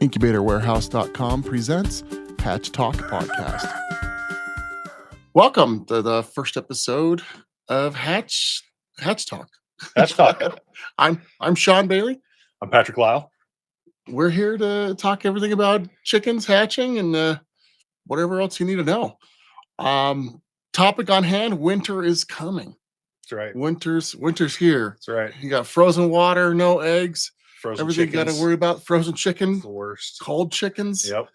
IncubatorWarehouse.com presents Hatch Talk Podcast. Welcome to the first episode of Hatch Talk. Hatch Talk. I'm Sean Bailey. I'm Patrick Lyle. We're here to talk everything about chickens hatching and whatever else you need to know. Topic on hand: winter is coming. That's right. Winter's here. That's right. You got frozen water, no eggs. Frozen Everything you got chickens. to worry about. Frozen chicken, It's the worst. cold chickens. Yep.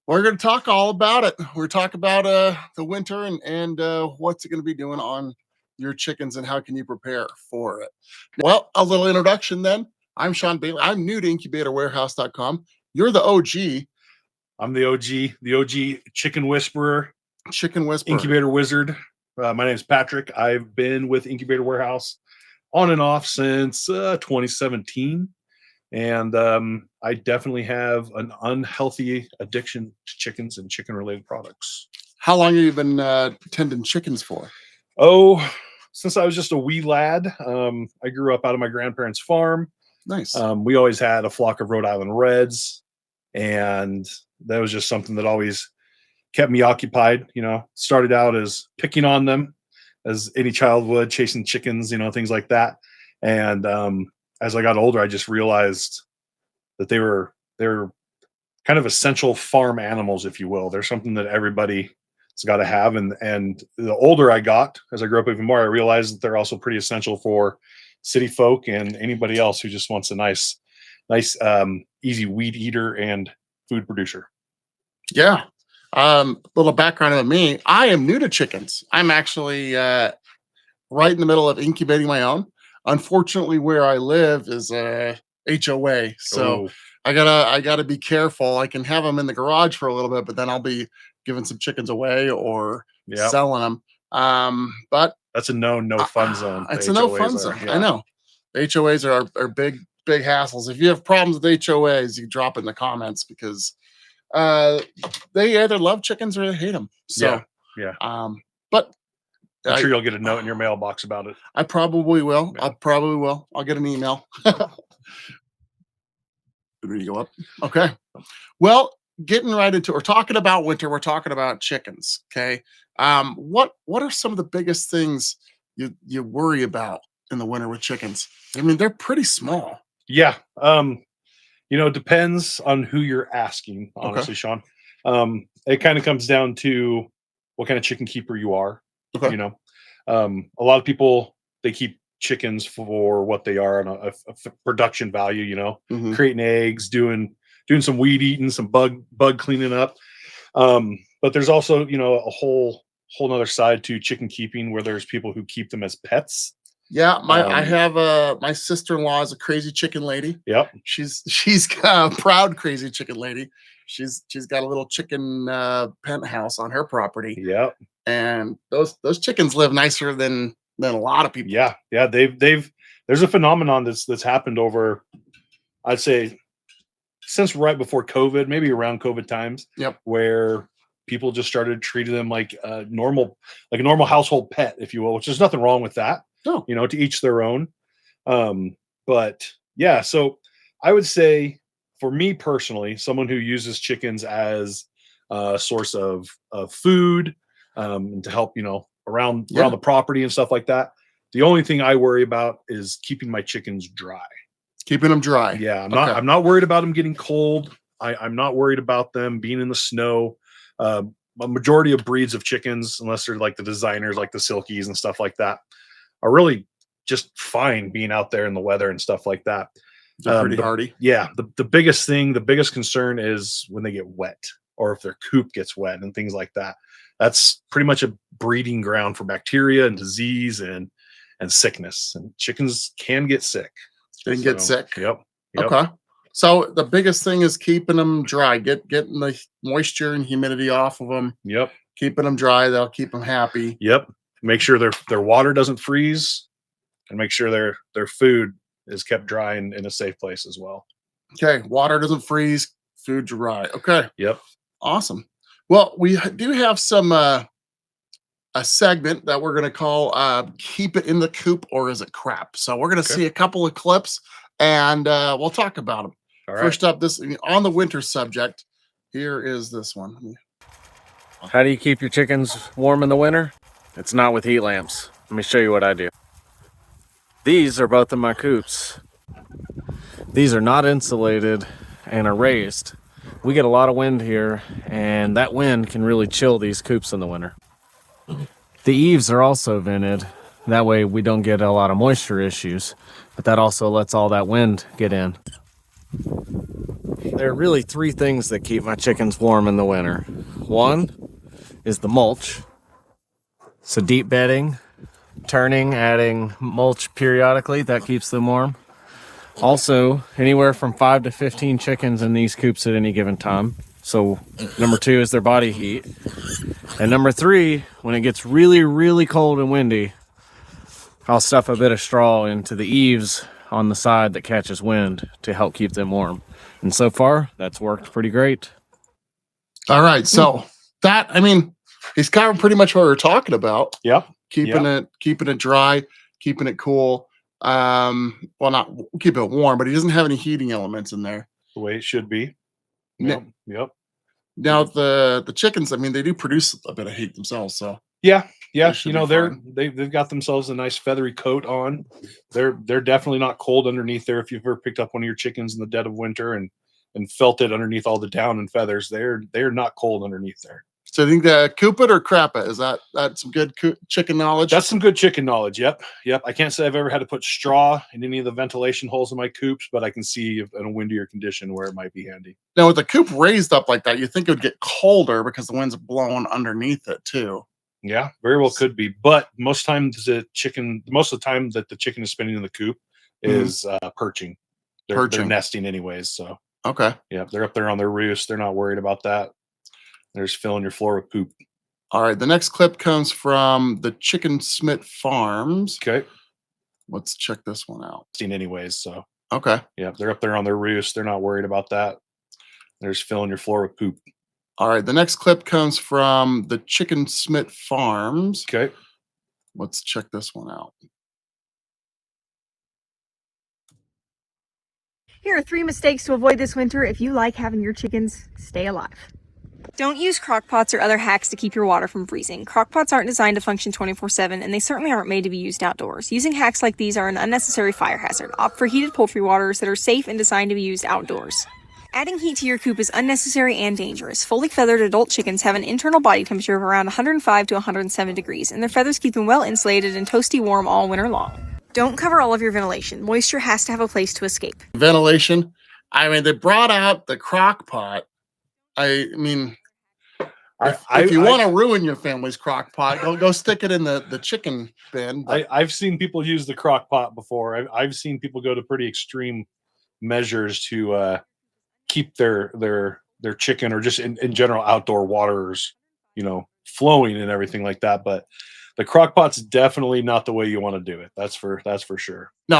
We're going to talk all about it. We're talking about the winter and what's it going to be doing on your chickens and how can you prepare for it. Well, a little introduction then. I'm Sean Bailey. I'm new to IncubatorWarehouse.com. You're the OG. I'm the OG chicken whisperer, Incubator wizard. My name is Patrick. I've been with Incubator Warehouse on and off since 2017. And I definitely have an unhealthy addiction to chickens and chicken-related products. How long have you been tending chickens for? Oh, since I was just a wee lad. I grew up out of my grandparents' farm. Nice. We always had a flock of Rhode Island Reds, and that was just something that always kept me occupied. You know, started out as picking on them, as any child would, chasing chickens, things like that. And as I got older, I just realized that they were kind of essential farm animals, if you will. They're something that everybody's got to have. And the older I got, as I grew up even more, I realized that they're also pretty essential for city folk and anybody else who just wants a nice, easy weed eater and food producer. Yeah. Little background on me. I am new to chickens. I'm actually right in the middle of incubating my own. Unfortunately, where I live is a HOA, so I gotta be careful. I can have them in the garage for a little bit, but then I'll be giving some chickens away or selling them. But that's a no fun zone. It's a no fun zone. Yeah. I know. The HOAs are big hassles. If you have problems with HOAs, you can drop it in the comments because they either love chickens or they hate them. So yeah. But I'm sure you'll get a note in your mailbox about it. I probably will. Yeah. I'll get an email. Ready to go up? Okay. Well, getting right into we're talking about winter. We're talking about chickens. Okay. What are some of the biggest things you worry about in the winter with chickens? I mean, they're pretty small. Yeah. It depends on who you're asking, honestly, Sean. It kind of comes down to what kind of chicken keeper you are. Okay. A lot of people, they keep chickens for what they are on a production value, Mm-hmm. creating eggs, doing some weed eating, some bug cleaning up. But there's also, a whole nother side to chicken keeping where there's people who keep them as pets. Yeah, I have my sister-in-law is a crazy chicken lady. Yep. She's a proud crazy chicken lady. She's got a little chicken penthouse on her property. Yep. And those chickens live nicer than a lot of people. Yeah. There's a phenomenon that's happened over, I'd say, since right before COVID, maybe around COVID times. Yep. Where people just started treating them like a normal household pet, if you will, which there's nothing wrong with that. No. To each their own. But yeah, so I would say for me personally, someone who uses chickens as a source of food, and to help, around the property and stuff like that. The only thing I worry about is keeping my chickens dry. Keeping them dry. Yeah. I'm not worried about them getting cold. I'm not worried about them being in the snow. A majority of breeds of chickens, unless they're like the designers, like the silkies and stuff like that, are really just fine being out there in the weather and stuff like that. They're pretty hardy. Yeah. The biggest concern is when they get wet or if their coop gets wet and things like that. That's pretty much a breeding ground for bacteria and disease and sickness. And chickens can get sick. They can get sick. Yep. Okay. So the biggest thing is keeping them dry, getting the moisture and humidity off of them. Yep. Keeping them dry, they'll keep them happy. Yep. Make sure their water doesn't freeze, and make sure their food is kept dry and in a safe place as well. Okay. Water doesn't freeze, food dry. Okay. Yep. Awesome. Well, we do have some a segment that we're going to call Keep It in the Coop or Is It Crap? So we're going to see a couple of clips and we'll talk about them. All right. First up, this on the winter subject. Here is this one. How do you keep your chickens warm in the winter? It's not with heat lamps. Let me show you what I do. These are both of my coops. These are not insulated and are raised. We get a lot of wind here, and that wind can really chill these coops in the winter. The eaves are also vented. That way we don't get a lot of moisture issues, but that also lets all that wind get in. There are really three things that keep my chickens warm in the winter. One is the mulch. So deep bedding, turning, adding mulch periodically, that keeps them warm. Also, anywhere from 5 to 15 chickens in these coops at any given time. So number two is their body heat. And number three, when it gets really, really cold and windy, I'll stuff a bit of straw into the eaves on the side that catches wind to help keep them warm. And so far, that's worked pretty great. All right, so that, I mean, he's covered pretty much what we're talking about. Yep. Keeping it dry, keeping it cool. Well, not keep it warm, but he doesn't have any heating elements in there. The way it should be. Yep. Yep. Now the chickens, I mean, they do produce a bit of heat themselves, so Yeah. They should You know, be fine. they've got themselves a nice feathery coat on. They're definitely not cold underneath there. If you've ever picked up one of your chickens in the dead of winter and felt it underneath all the down and feathers, they're not cold underneath there. So I think the coop it or crap it, is that some good chicken knowledge? That's some good chicken knowledge. Yep. I can't say I've ever had to put straw in any of the ventilation holes in my coops, but I can see in a windier condition where it might be handy. Now with the coop raised up like that, you think it would get colder because the wind's blowing underneath it too. Yeah, very well could be. But most of the time that the chicken is spending in the coop is perching. They're nesting anyways. So Okay. yeah, they're up there on their roost. They're not worried about that. They're just filling your floor with poop. All right. The next clip comes from the Chicken Smith Farms. Okay. Let's check this one out. Nesting anyways. So Okay. yeah, they're up there on their roost. They're not worried about that. They're just filling your floor with poop. All right. The next clip comes from the Chicken Smith Farms. Okay. Let's check this one out. Here are 3 mistakes to avoid this winter if you like having your chickens stay alive. Don't use crock pots or other hacks to keep your water from freezing. Crock pots aren't designed to function 24/7, and they certainly aren't made to be used outdoors. Using hacks like these are an unnecessary fire hazard. Opt for heated poultry waters that are safe and designed to be used outdoors. Adding heat to your coop is unnecessary and dangerous. Fully feathered adult chickens have an internal body temperature of around 105 to 107 degrees, and their feathers keep them well insulated and toasty warm all winter long. Don't cover all of your ventilation. Moisture has to have a place to escape. Ventilation. I mean, they brought out the crock pot. I mean, if you want to ruin your family's crock pot, go stick it in the chicken bin. I've seen people use the crock pot before. I've seen people go to pretty extreme measures to keep their chicken or just in general outdoor waters, flowing and everything like that. But the crock pot's definitely not the way you want to do it. That's for sure. No,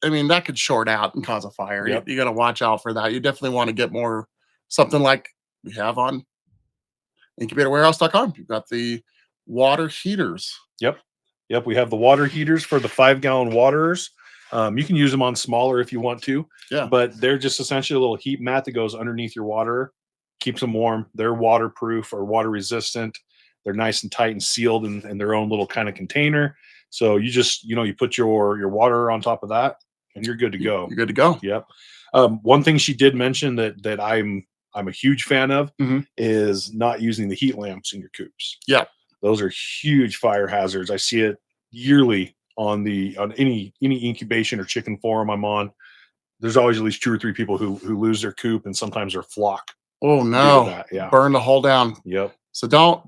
I mean, that could short out and cause a fire. Yep. You got to watch out for that. You definitely want to get something like we have on incubatorwarehouse.com. You've got the water heaters. Yep. We have the water heaters for the 5-gallon waterers. You can use them on smaller if you want to. Yeah. But they're just essentially a little heat mat that goes underneath your water, keeps them warm. They're waterproof or water resistant. They're nice and tight and sealed in their own little kind of container. So you just, you put your water on top of that and you're good to go. You're good to go. Yep. One thing she did mention that I'm a huge fan of is not using the heat lamps in your coops. Yeah. Those are huge fire hazards. I see it yearly on any incubation or chicken forum I'm on. There's always at least 2 or 3 people who lose their coop and sometimes their flock. Oh no. Yeah. Burn the whole down. Yep. So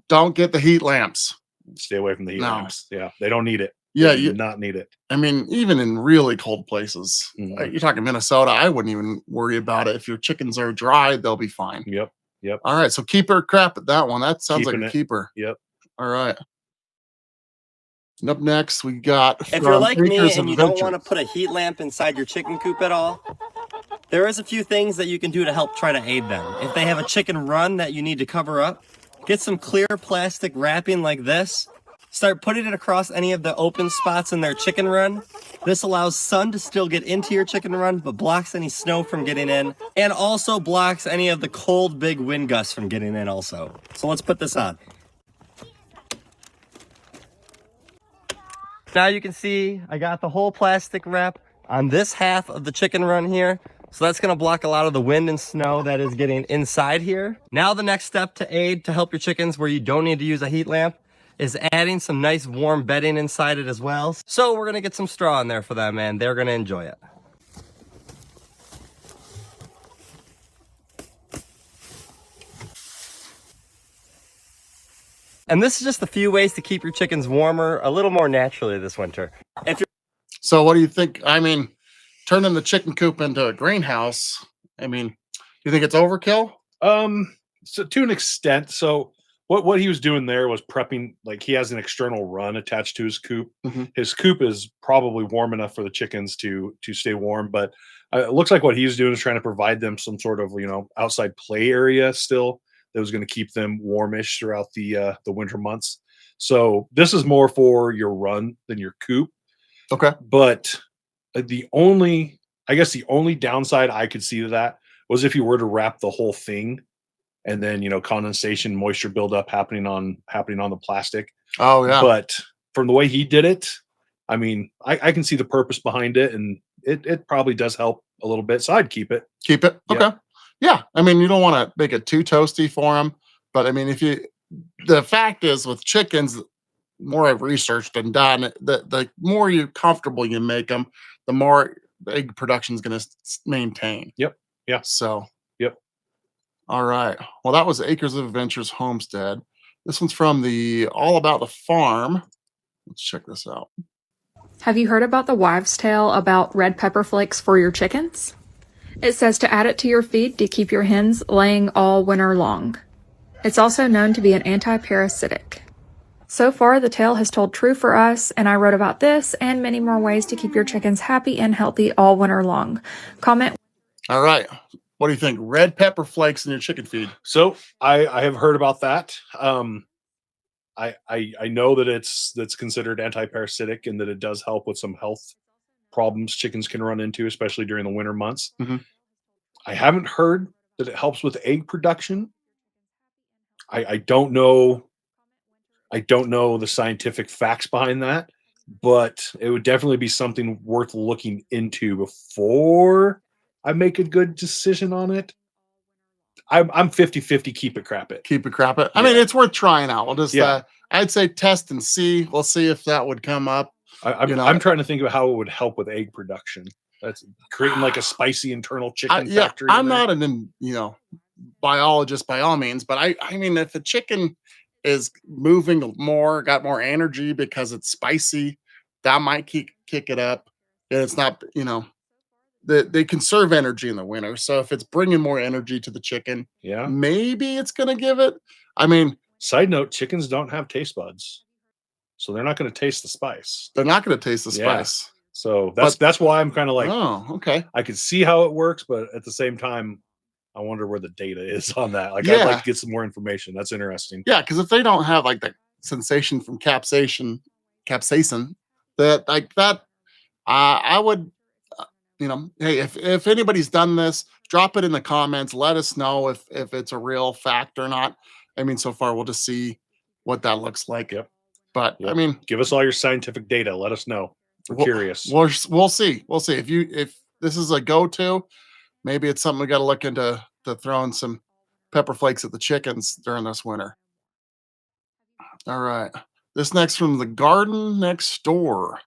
don't get the heat lamps. Stay away from the heat No. lamps. Yeah. They don't need it. Yeah, They do not need it. I mean, even in really cold places, Mhm. you're talking Minnesota, I wouldn't even worry about it. If your chickens are dry, they'll be fine. Yep. All right, so keeper or crap at that one. That sounds Keeping like a it. keeper. Yep. All right. And up next, we got If you're like me Acres and you Adventure. don't want to put a heat lamp inside your chicken coop at all, there is a few things that you can do to help try to aid them. If they have a chicken run that you need to cover up, get some clear plastic wrapping like this Start putting it across any of the open spots in their chicken run. This allows sun to still get into your chicken run, but blocks any snow from getting in, and also blocks any of the cold, big wind gusts from getting in also. So let's put this on. Now you can see I got the whole plastic wrap on this half of the chicken run here. So that's gonna block a lot of the wind and snow that is getting inside here. Now the next step to aid to help your chickens where you don't need to use a heat lamp is adding some nice warm bedding inside it as well. So we're gonna get some straw in there for them and they're gonna enjoy it. And this is just a few ways to keep your chickens warmer a little more naturally this winter. So what do you think? I mean, turning the chicken coop into a greenhouse, I mean, do you think it's overkill? So to an extent. So what he was doing there was prepping, like he has an external run attached to his coop. His coop is probably warm enough for the chickens to stay warm, but it looks like what he's doing is trying to provide them some sort of, you know, outside play area still that was going to keep them warmish throughout the winter months. So this is more for your run than your coop. Okay. But the only downside I could see to that was if you were to wrap the whole thing and then, you know, condensation, moisture buildup happening on the plastic. Oh yeah. But from the way he did it, I mean, I can see the purpose behind it, and it probably does help a little bit. So I'd keep it. Keep it. Yeah. Okay. Yeah. I mean, you don't want to make it too toasty for them, but I mean, the fact is with chickens, the more I've researched and done, the more comfortable you make them, the more egg production is going to maintain. Yep. Yeah. So. Yep. All right. Well, that was Acres of Adventures Homestead. This one's from the All About the Farm. Let's check this out. Have you heard about the wives' tale about red pepper flakes for your chickens? It says to add it to your feed to keep your hens laying all winter long. It's also known to be an anti-parasitic. So far, the tale has told true for us, and I wrote about this and many more ways to keep your chickens happy and healthy all winter long. Comment. All right. What do you think? Red pepper flakes in your chicken feed? So I have heard about that. I know that that's considered anti-parasitic and that it does help with some health problems chickens can run into, especially during the winter months. I haven't heard that it helps with egg production. I don't know the scientific facts behind that, but it would definitely be something worth looking into before I make a good decision on it. I'm 50-50 keep it, crap it. Keep it, crap it. I Yeah. mean, it's worth trying out. We'll just, Yeah. I'd say test and see. We'll see if that would come up. I'm trying to think of how it would help with egg production. That's creating like a spicy internal chicken factory. I'm not an biologist by all means, but I mean, if a chicken is moving more, got more energy because it's spicy, that might kick it up. And it's not, they conserve energy in the winter. So if it's bringing more energy to the chicken, Yeah. maybe it's going to give it. I mean, side note, chickens don't have taste buds, so they're not going to taste the spice. They're not going to taste the Yeah. spice. So that's why I'm kind of like, oh, okay. I could see how it works, but at the same time, I wonder where the data is on that. Like, Yeah. I'd like to get some more information. That's interesting. Yeah, because if they don't have like the sensation from capsaicin, that like that, I would, hey, if anybody's done this, drop it in the comments. Let us know if it's a real fact or not. I mean, so far we'll just see what that looks like. Yep. But Yep. I mean, Give us all your scientific data. Let us know. We're curious. We'll see. We'll see if this is a go-to. Maybe it's something we got to look into to throwing some pepper flakes at the chickens during this winter. All right. This next from the garden next door.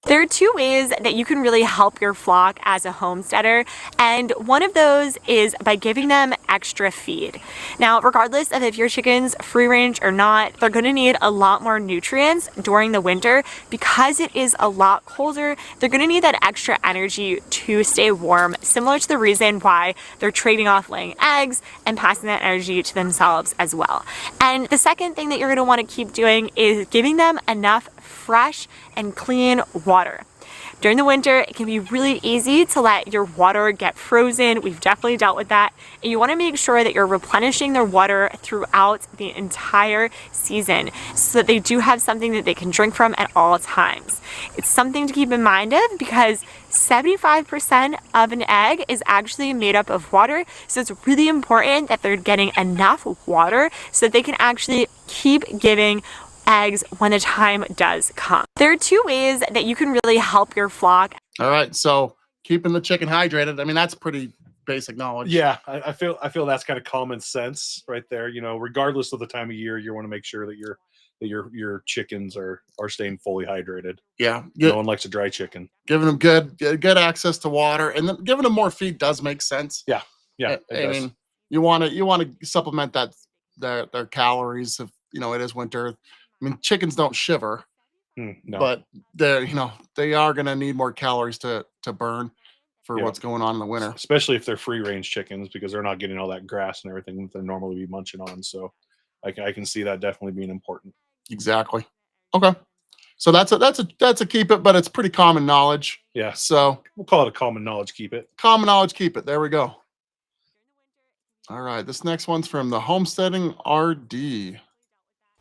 There are two ways that you can really help your flock as a homesteader, and one of those is by giving them extra feed. Now, regardless of if your chicken's free range or not, they're going to need a lot more nutrients during the winter because it is a lot colder. They're going to need that extra energy to stay warm, similar to the reason why they're trading off laying eggs and passing that energy to themselves as well. And the second thing that you're going to want to keep doing is giving them enough fresh and clean water. During the winter, it can be really easy to let your water get frozen. We've definitely dealt with that. And you want to make sure that you're replenishing their water throughout the entire season so that they do have something that they can drink from at all times. It's something to keep in mind of because 75% of an egg is actually made up of water. So it's really important that they're getting enough water so that they can actually keep giving eggs when the time does come. There are 2 ways that you can really help your flock. All right, so keeping the chicken hydrated. I mean, that's pretty basic knowledge. Yeah, I feel that's kind of common sense right there. You know, regardless of the time of year, you want to make sure that your chickens are staying fully hydrated. Yeah, No one likes a dry chicken. giving them good access to water, and then giving them more feed does make sense. Yeah, it I does. mean, you want to supplement that their calories if it is winter. I mean, chickens don't shiver, No. but they are going to need more calories to burn for Yeah. what's going on in the winter. Especially if they're free range chickens, because they're not getting all that grass and everything that they normally be munching on. So I can see that definitely being important. Exactly. Okay. So that's a keep it, but it's pretty common knowledge. Yeah. So We'll call it a common knowledge keep it. common knowledge, keep it. There we go. All right. This next one's from the Homesteading RD.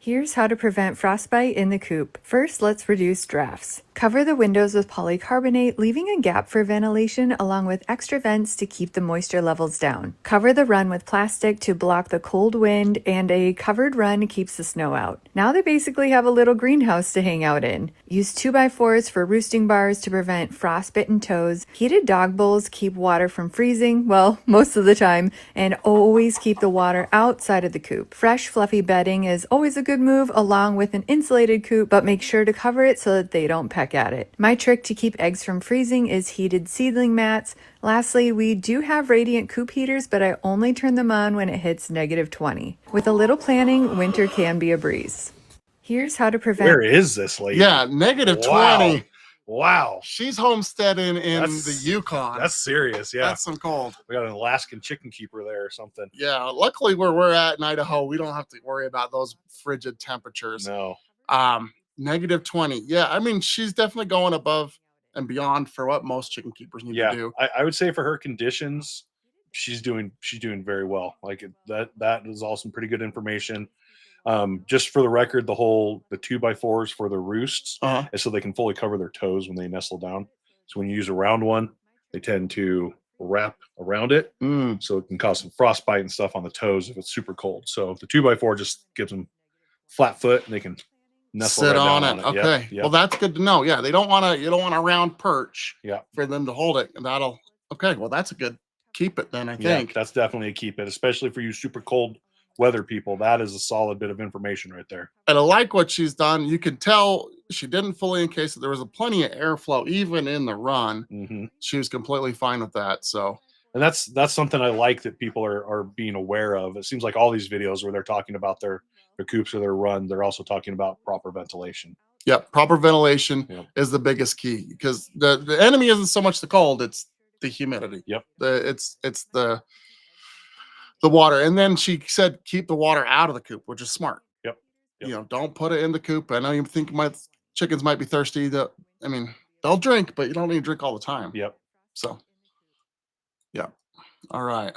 Here's how to prevent frostbite in the coop. First, let's reduce drafts. Cover the windows with polycarbonate, leaving a gap for ventilation along with extra vents to keep the moisture levels down. Cover the run with plastic to block the cold wind, and a covered run keeps the snow out. Now they basically have a little greenhouse to hang out in. Use 2x4s for roosting bars to prevent frostbitten toes. Heated dog bowls keep water from freezing, well, most of the time, and always keep the water outside of the coop. Fresh, fluffy bedding is always a good move along with an insulated coop, but make sure to cover it so that they don't peck at it. My trick to keep eggs from freezing is heated seedling mats. Lastly, we do have radiant coop heaters, but I only turn them on when it hits -20. With a little planning, winter can be a breeze. Here's how to prevent... Where is this lady? Yeah, -20. Wow. She's homesteading in the Yukon. That's serious. Yeah. That's some cold. We got an Alaskan chicken keeper there or something. Yeah, luckily where we're at in Idaho, we don't have to worry about those frigid temperatures. No. -20. Yeah, I mean, she's definitely going above and beyond for what most chicken keepers need to do. I would say for her conditions, she's doing very well. Like that is all some pretty good information. Just for the record, the 2x4s for the roosts is so they can fully cover their toes when they nestle down. So when you use a round one, they tend to wrap around it, so it can cause some frostbite and stuff on the toes if it's super cold. So the 2x4 just gives them flat foot and they can nestle sit right on down it. on it. Okay. Yep. Well, that's good to know. Yeah, you don't want a round perch. Yeah. For them to hold it, and that'll. Okay. Well, that's a good keep it then. I Yeah, think that's definitely a keep it, especially for you super cold weather people. That is a solid bit of information right there. And I like what she's done. You can tell she didn't fully encase it. There was plenty of airflow even in the run. She was completely fine with that. So, and that's something I like that people are being aware of. It seems like all these videos where they're talking about their coops or their run, they're also talking about proper ventilation. Yep, proper ventilation is the biggest key, because the enemy isn't so much the cold, it's the humidity. Yep. It's the water. And then she said keep the water out of the coop, which is smart. Yep. Don't put it in the coop. I know you think chickens might be thirsty. I mean, they'll drink, but you don't need to drink all the time. Yep. So, yeah. All right.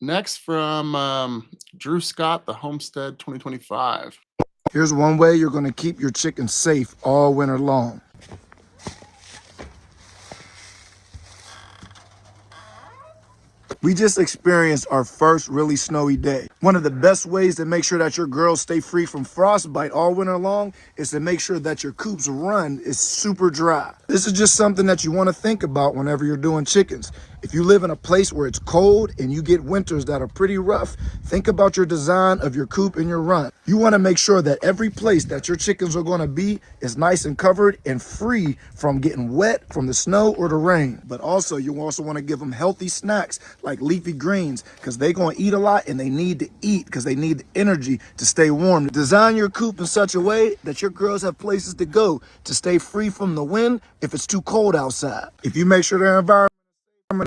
Next from Drew Scott, the Homestead 2025. Here's one way you're going to keep your chickens safe all winter long. We just experienced our first really snowy day. One of the best ways to make sure that your girls stay free from frostbite all winter long is to make sure that your coop's run is super dry. This is just something that you want to think about whenever you're doing chickens. If you live in a place where it's cold and you get winters that are pretty rough, think about your design of your coop and your run. You want to make sure that every place that your chickens are going to be is nice and covered and free from getting wet from the snow or the rain. But also, you also want to give them healthy snacks like leafy greens, because they're going to eat a lot and they need to eat because they need the energy to stay warm. Design your coop in such a way that your girls have places to go to stay free from the wind if it's too cold outside. If you make sure their environment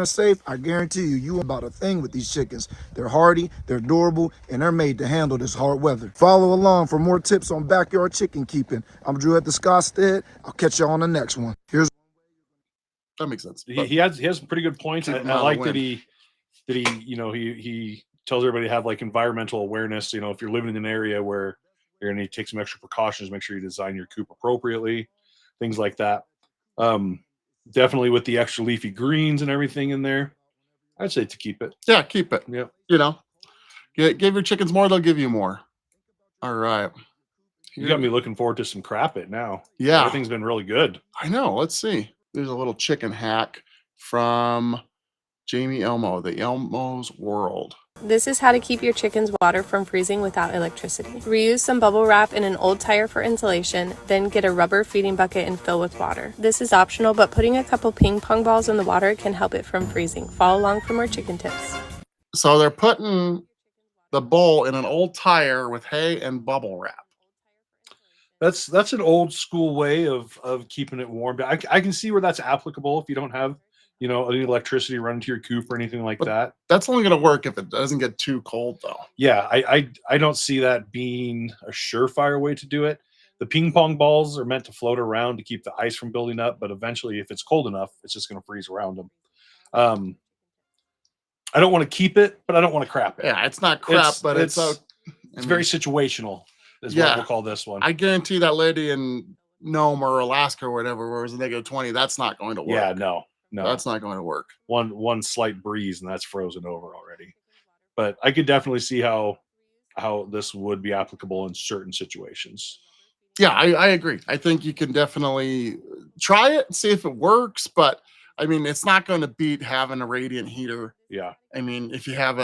is safe, I guarantee you about a thing with these chickens. They're hardy, they're durable, and they're made to handle this hard weather. Follow along for more tips on backyard chicken keeping. I'm Drew at the Scotstead. I'll catch you on the next one. Here's That makes sense. He has some pretty good points. I like that he he tells everybody to have like environmental awareness. You know, if you're living in an area where you're going to take some extra precautions, make sure you design your coop appropriately, things like that. Definitely with the extra leafy greens and everything in there, I'd say to keep it. Yeah, keep it. Yep. You know, give your chickens more, they'll give you more. All right. You got me looking forward to some crap it now. Yeah. Everything's been really good. I know. Let's see. There's a little chicken hack from Jamie Elmo, the Elmo's World. This is how to keep your chicken's water from freezing without electricity. Reuse some bubble wrap in an old tire for insulation, then get a rubber feeding bucket and fill with water. This is optional, but putting a couple ping pong balls in the water can help it from freezing. Follow along for more chicken tips. So they're putting the bowl in an old tire with hay and bubble wrap. That's an old school way of keeping it warm. I can see where that's applicable if you don't have, you know, any electricity running to your coop or anything like that. That's only going to work if it doesn't get too cold, though. Yeah, I don't see that being a surefire way to do it. The ping pong balls are meant to float around to keep the ice from building up, but eventually, if it's cold enough, it's just going to freeze around them. I don't want to keep it, but I don't want to crap it. Yeah, it's not crap, but it's very situational. Is what we'll call this one. I guarantee that lady in Nome or Alaska or whatever, where it was a -20, that's not going to work. Yeah, no, that's not going to work. One slight breeze and that's frozen over already. But I could definitely see how this would be applicable in certain situations. Yeah, I agree. I think you can definitely try it and see if it works, but I mean, it's not going to beat having a radiant heater. Yeah. I mean, if you have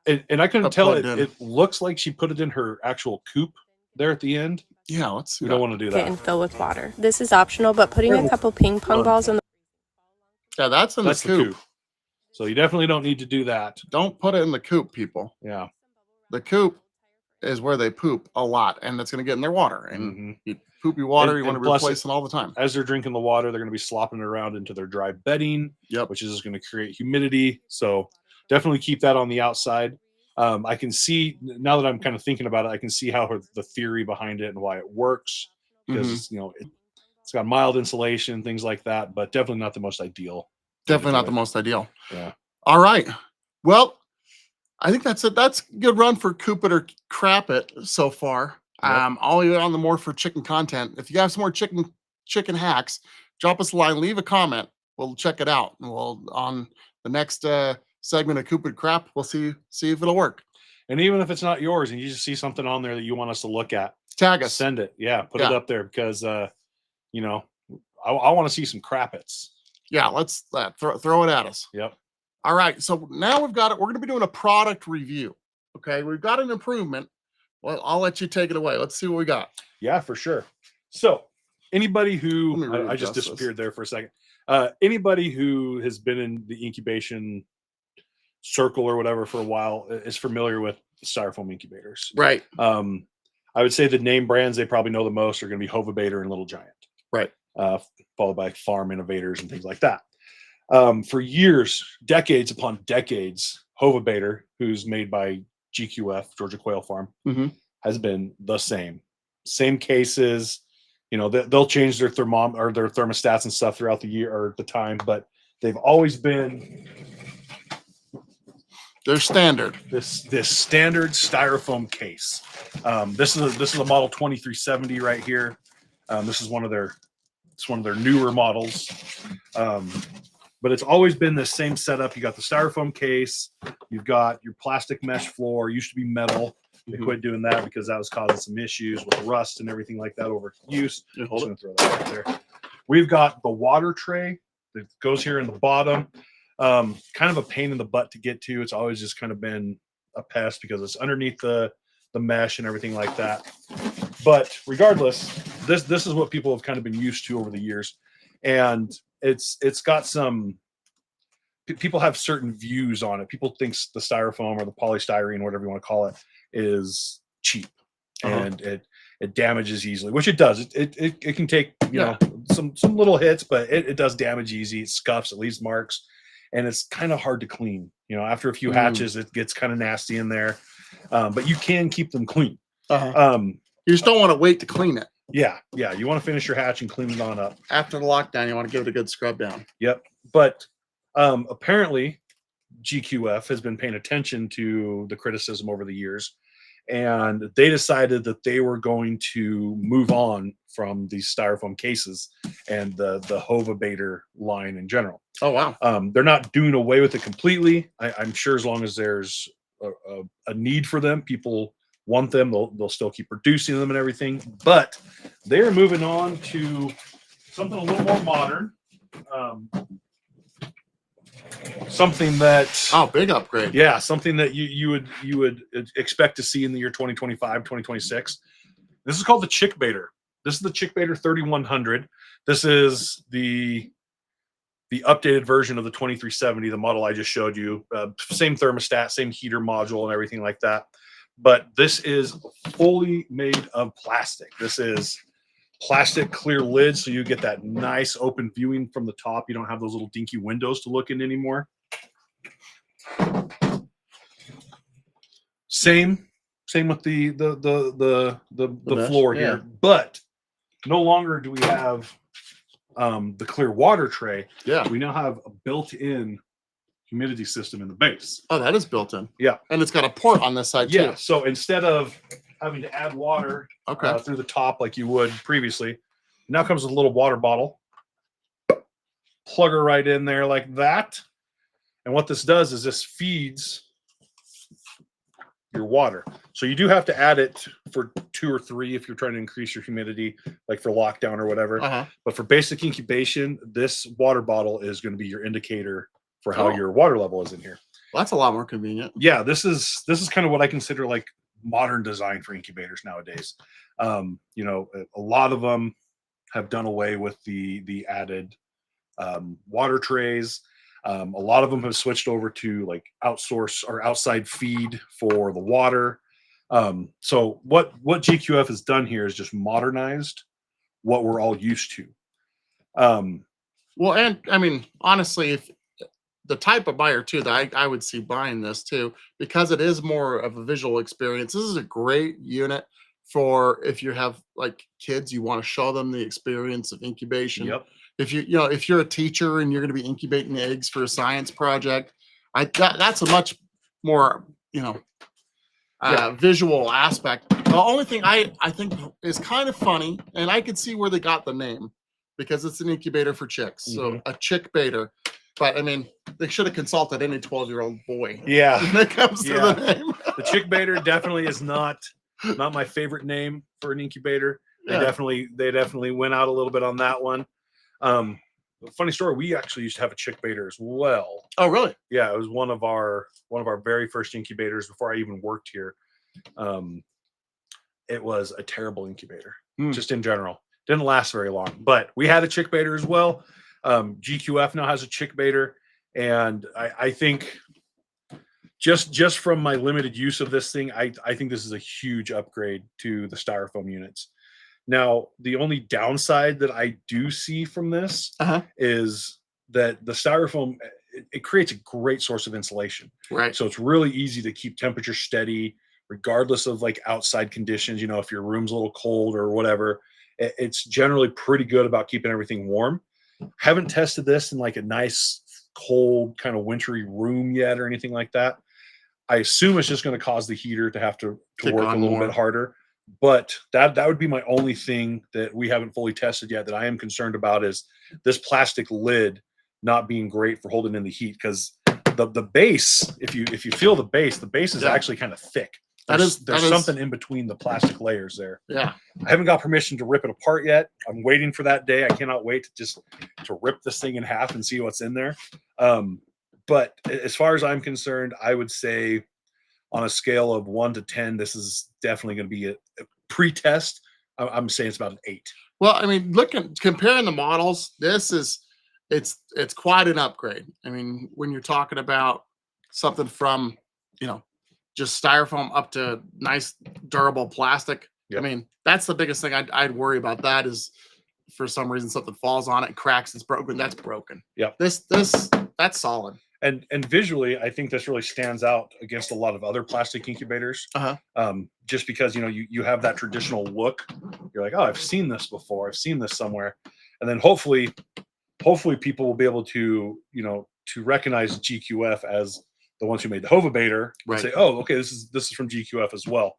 and I couldn't tell it looks like she put it in her actual coop there at the end. Yeah, let's see. We don't want to do that. And fill with water. This is optional, but putting a couple ping pong balls in the that's in the coop. So you definitely don't need to do that. Don't put it in the coop, people. Yeah. The coop is where they poop a lot, and that's going to get in their water. And you poopy water, you want to replace it all the time. As they're drinking the water, they're going to be slopping it around into their dry bedding, which is going to create humidity. So definitely keep that on the outside. I can see, now that I'm kind of thinking about it, I can see how the theory behind it and why it works, because you know it's got mild insulation, things like that, but definitely not the most ideal. Definitely not the most ideal. Yeah. All right. Well, I think that's it. That's a good run for Coop It or Crap It so far. I'll be on the more for chicken content. If you have some more chicken hacks, drop us a line, leave a comment. We'll check it out. And we'll on the next segment of Coop It Crap, we'll see if it'll work. And even if it's not yours and you just see something on there that you want us to look at, tag us. Send it. Yeah, put it up there because you know, I want to see some crappets. Yeah, let's throw it at us. Yep. All right, so now we've got it. We're going to be doing a product review. Okay, we've got an improvement. Well, I'll let you take it away. Let's see what we got. Yeah, for sure. So anybody who I just disappeared there for a second. Anybody who has been in the incubation circle or whatever for a while is familiar with the styrofoam incubators. Right. I would say the name brands they probably know the most are going to be Homesteaders and Little Giant. Right. Followed by Farm Innovators and things like that. For years, decades upon decades, Homesteaders, who's made by GQF, Georgia Quail Farm, has been the same cases. You know, they'll change their their thermostats and stuff throughout the year or the time, but they've always been their standard. This standard styrofoam case. This is a model 2370 right here. This is one of their newer models. But it's always been the same setup. You got the styrofoam case, you've got your plastic mesh floor, used to be metal. They quit doing that because that was causing some issues with rust and everything like that over use. Throw that right there. We've got the water tray that goes here in the bottom. Kind of a pain in the butt to get to. It's always just kind of been a pest because it's underneath the mesh and everything like that. But regardless, this is what people have kind of been used to over the years. And it's got some people have certain views on it. People think the styrofoam or the polystyrene, whatever you want to call it, is cheap and it damages easily, which it does. It can take you know some little hits, but it does damage easy. It scuffs, it leaves marks, and it's kind of hard to clean. You know, after a few hatches, it gets kind of nasty in there, but you can keep them clean. You just don't want to wait to clean it. Yeah, yeah. You want to finish your hatch and clean it on up. After the lockdown, you want to give it a good scrub down. Yep. But apparently, GQF has been paying attention to the criticism over the years, and they decided that they were going to move on from these styrofoam cases and the Hovabator line in general. Oh wow. They're not doing away with it completely. I'm sure as long as there's a need for them, people want them, they'll still keep producing them and everything. But they're moving on to something a little more modern. Something that big upgrade. Yeah, something that you would expect to see in the year 2025, 2026. This is called the Chickbaiter. This is the Chickbaiter 3100. This is the updated version of the 2370, the model I just showed you. Same thermostat, same heater module, and everything like that. But this is fully made of plastic. This is plastic clear lid, so you get that nice open viewing from the top. You don't have those little dinky windows to look in anymore. Same with the floor here, but no longer do we have the clear water tray. Yeah, we now have a built-in humidity system in the base. Oh, that is built in. Yeah, and it's got a port on this side too. Yeah, so instead of having to add water through the top like you would previously, now comes with a little water bottle. Plug her right in there like that. And what this does is this feeds your water. So you do have to add it for 2 or 3 if you're trying to increase your humidity, like for lockdown or whatever. But for basic incubation, this water bottle is going to be your indicator for how your water level is in here. Well, that's a lot more convenient. Yeah, this is kind of what I consider like modern design for incubators nowadays. You know, a lot of them have done away with the added water trays. A lot of them have switched over to like outsource or outside feed for the water. So what GQF has done here is just modernized what we're all used to. Well, and I mean, honestly, if the type of buyer too that I would see buying this too, because it is more of a visual experience. This is a great unit for if you have like kids, you want to show them the experience of incubation. Yep. If if you're a teacher and you're going to be incubating eggs for a science project, that's a much more visual aspect. The only thing I think is kind of funny, and I could see where they got the name, because it's an incubator for chicks, so a chick baiter. But I mean, they should have consulted any 12-year-old boy. Yeah, when it comes to the name. The Chickbaiter definitely is not my favorite name for an incubator. They definitely went out a little bit on that one. Funny story, we actually used to have a Chickbaiter as well. Oh, really? Yeah, it was one of our very first incubators before I even worked here. It was a terrible incubator, just in general. Didn't last very long, but we had a Chickbaiter as well. GQF now has a Chickbaiter, and I think just from my limited use of this thing, I think this is a huge upgrade to the styrofoam units. Now, the only downside that I do see from this is that the styrofoam, it creates a great source of insulation. Right. So it's really easy to keep temperature steady, regardless of like outside conditions. You know, if your room's a little cold or whatever, it's generally pretty good about keeping everything warm. Haven't tested this in like a nice, cold, kind of wintry room yet or anything like that. I assume it's just going to cause the heater to have to work a little bit harder. But that would be my only thing that we haven't fully tested yet that I am concerned about, is this plastic lid not being great for holding in the heat, because the base, if you feel the base is actually kind of thick. There's something in between the plastic layers there. Yeah. I haven't got permission to rip it apart yet. I'm waiting for that day. I cannot wait to rip this thing in half and see what's in there. But as far as I'm concerned, I would say on a scale of 1 to 10, this is definitely going to be a pre-test. I'm saying it's about an 8. Well, I mean, comparing the models, it's quite an upgrade. I mean, when you're talking about something from, just styrofoam up to nice durable plastic. Yep. I mean, that's the biggest thing I'd worry about. That is, for some reason, something falls on it, cracks, it's broken. That's broken. Yeah. That's solid. And visually, I think this really stands out against a lot of other plastic incubators. Just because you have that traditional look. you're like, oh, I've seen this before. I've seen this somewhere. And then hopefully people will be able to, to recognize GQF as the ones who made the Hovabator and say, oh, okay, this is from GQF as well.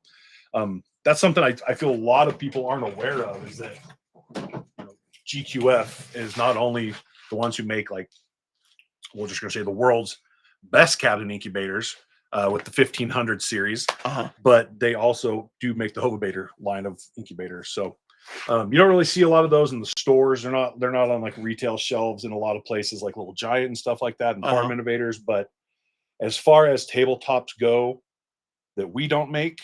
That's something I feel a lot of people aren't aware of, is that GQF is not only the ones who make, like, we're just going to say the world's best cabinet incubators with the 1500 series, but they also do make the Hovabator line of incubators. So you don't really see a lot of those in the stores. They're not on like retail shelves in a lot of places like Little Giant and stuff like that, and Farm Innovators. But as far as tabletops go that we don't make,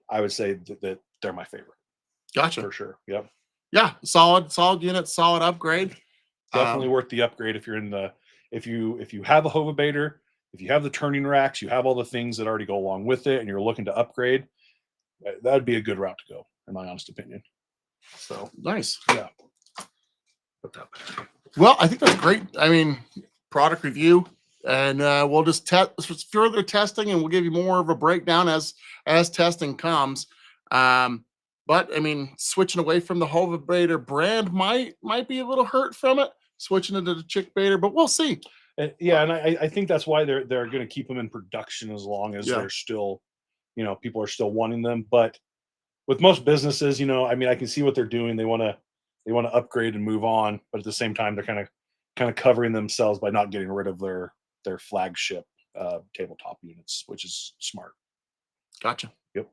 I would say that they're my favorite. Gotcha. For sure. Yep. Yeah. Solid unit, solid upgrade. Definitely worth the upgrade if you're in the, if you have a Hovabator, if you have the turning racks, you have all the things that already go along with it, and you're looking to upgrade, that would be a good route to go, in my honest opinion. So nice. Yeah. Put that back. Well, I think that's great. I mean, product review, and we'll just further testing, and we'll give you more of a breakdown as testing comes. But I mean, switching away from the Hovabator brand might be a little hurt from it. Switching into the Chickbator, but we'll see. Yeah, and I think that's why they're going to keep them in production as long as they're still, people are still wanting them. But with most businesses, I mean, I can see what they're doing. They want to upgrade and move on, but at the same time, they're kind of covering themselves by not getting rid of their flagship tabletop units, which is smart. Gotcha. Yep.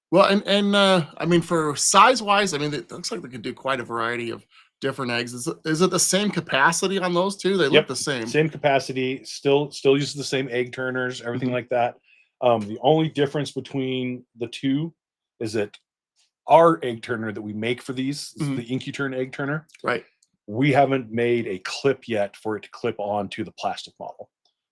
Well, and I mean, for size wise, I mean, it looks like they could do quite a variety of different eggs. Is it the same capacity on those two? They look the same. Same capacity. Still uses the same egg turners, everything like that. The only difference between the two is that our egg turner that we make for these, the Incuturn egg turner, right? We haven't made a clip yet for it to clip onto the plastic model.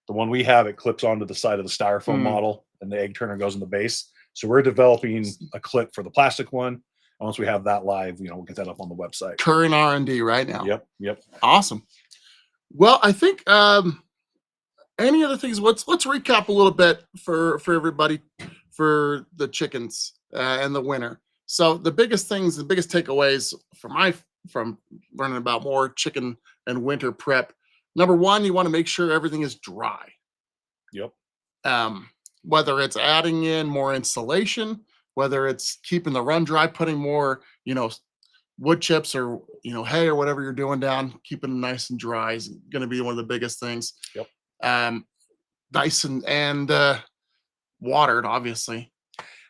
The one we have, it clips onto the side of the styrofoam model, and the egg turner goes in the base. So we're developing a clip for the plastic one. Once we have that live, we'll get that up on the website. Current R&D right now. Yep. Awesome. Well, I think any other things? Let's recap a little bit for everybody for the chickens and the winter. So the biggest things, the biggest takeaways from learning about more chicken and winter prep. Number one, you want to make sure everything is dry. Yep. Whether it's adding in more insulation, whether it's keeping the run dry, putting more, wood chips or, hay or whatever you're doing down, keeping them nice and dry is going to be one of the biggest things. Yep. Nice and watered, obviously.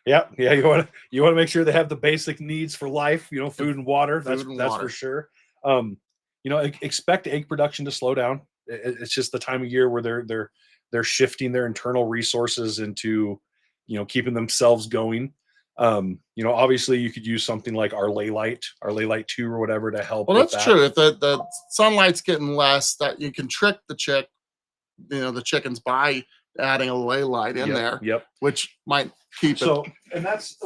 Yeah. You want to make sure they have the basic needs for life, food and water. That's for sure. Expect egg production to slow down. It's just the time of year where they're shifting their internal resources into, keeping themselves going. Obviously you could use something like our Laylight 2 or whatever to help. Well, that's true. If the sunlight's getting less, that you can trick the the chickens by adding a Laylight in there. Yep. Which might keep it. And that's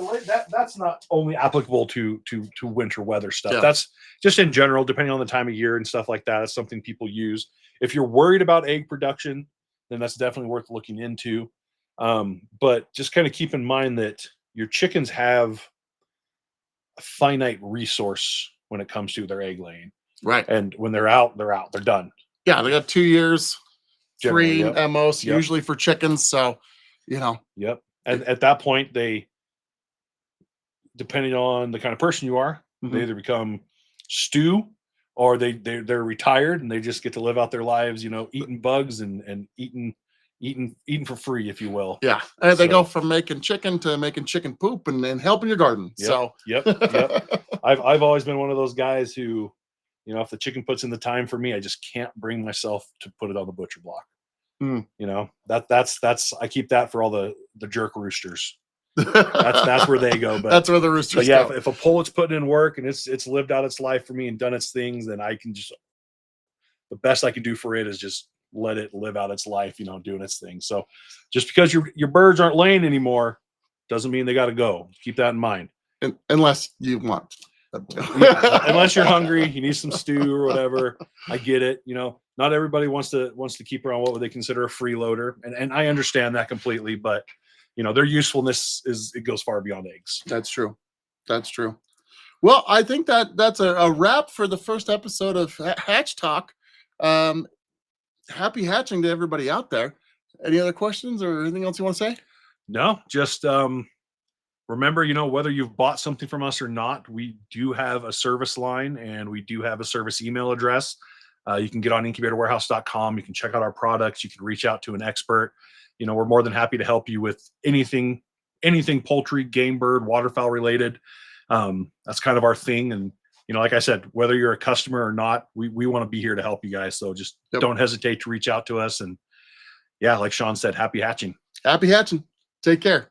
not only applicable to winter weather stuff. Yeah. That's just in general, depending on the time of year and stuff like that. It's something people use. If you're worried about egg production, then that's definitely worth looking into. But just kind of keep in mind that your chickens have a finite resource when it comes to their egg laying. Right. And when they're out, they're done. Yeah, they got 2 years, Generally, 3 at most, usually for chickens. So, Yep. And at that point, they, depending on the kind of person you are, they either become stew or they're retired and they just get to live out their lives, eating bugs and eating for free, if you will. Yeah. And they go from making chicken to making chicken poop and helping your garden. Yep. I've always been one of those guys who, if the chicken puts in the time for me, I just can't bring myself to put it on the butcher block. That's I keep that for all the jerk roosters. That's where they go. But that's where the roosters go. If a pullet's putting in work and it's lived out its life for me and done its things, then I can the best I can do for it is just let it live out its life, doing its thing. So just because your birds aren't laying anymore doesn't mean they got to go. Keep that in mind. Unless you want. Unless you're hungry, you need some stew or whatever. I get it. Not everybody wants to keep around what they consider a freeloader, and I understand that completely. But their usefulness goes far beyond eggs. That's true. Well, I think that's a wrap for the first episode of Hatch Talk. Happy hatching to everybody out there. Any other questions or anything else you want to say? No, just remember, whether you've bought something from us or not, we do have a service line and we do have a service email address. You can get on incubatorwarehouse.com. You can check out our products. You can reach out to an expert. We're more than happy to help you with anything poultry, game bird, waterfowl related. That's kind of our thing. And, like I said, whether you're a customer or not, we want to be here to help you guys. So just don't hesitate to reach out to us. And yeah, like Sean said, happy hatching. Happy hatching. Take care.